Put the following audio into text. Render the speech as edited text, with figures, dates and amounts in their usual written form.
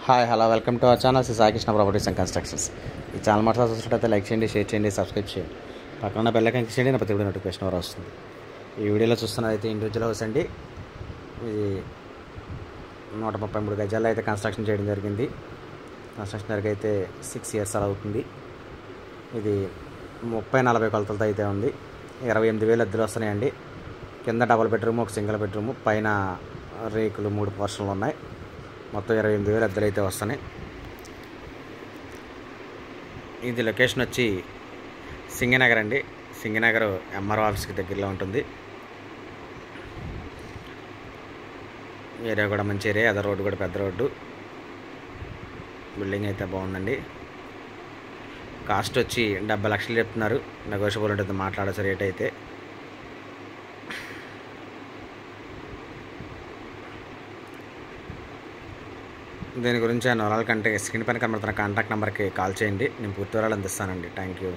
Hi hello welcome to our channel Sai Krishna properties and constructions. ఈ channel మాట్లాడాల్సి వచ్చినట్టయితే like చేయండి, షేర్ చేయండి, సబ్స్క్రైబ్ చేయండి, పక్కన బెల్ ఐకాన్ క్లిక్ చేయండి. నా ప్రతి వీడియో నోటిఫికేషన్ వరకు వస్తుంది. ఈ వీడియోలో చూస్తున్నదైతే ఇండివిజువల్ హౌస్ అండి. ఇది 133 గజాల్లో అయితే కన్స్ట్రక్షన్ చేయడం జరిగింది. కన్స్ట్రక్షన్ వరకు అయితే 6 years అలా అవుతుంది. ఇది 30-40 కొలతలతో అయితే ఉంది. 28,000 అద్దెలు వస్తున్నాయండి. కింద డబుల్ బెడ్రూమ్, ఒక సింగిల్ బెడ్రూమ్, పైన రేకులు 3 పోర్షన్లు ఉన్నాయి. మొత్తం 28,000 అద్దెలు అయితే వస్తున్నాయి. ఇది లొకేషన్ వచ్చి సింగనగర్ అండి. సింగనగర్ ఎంఆర్ఓ ఆఫీస్కి దగ్గరలో ఉంటుంది. ఏరియా కూడా మంచి ఏరియా. అదే రోడ్డు కూడా పెద్ద రోడ్డు. బిల్డింగ్ అయితే బాగుందండి. కాస్ట్ వచ్చి 70 లక్షలు చెప్తున్నారు. నెగోషియబుల్ ఉంటుంది, మాట్లాడచ్చు రేట్ అయితే. దీని గురించి వివరాల కంటే స్క్రీన్ పైన కనబడుతున్న కాంటాక్ట్ నెంబర్కి కాల్ చేయండి. నేను పూర్తి వివరాలు అందిస్తానండి. Thank you.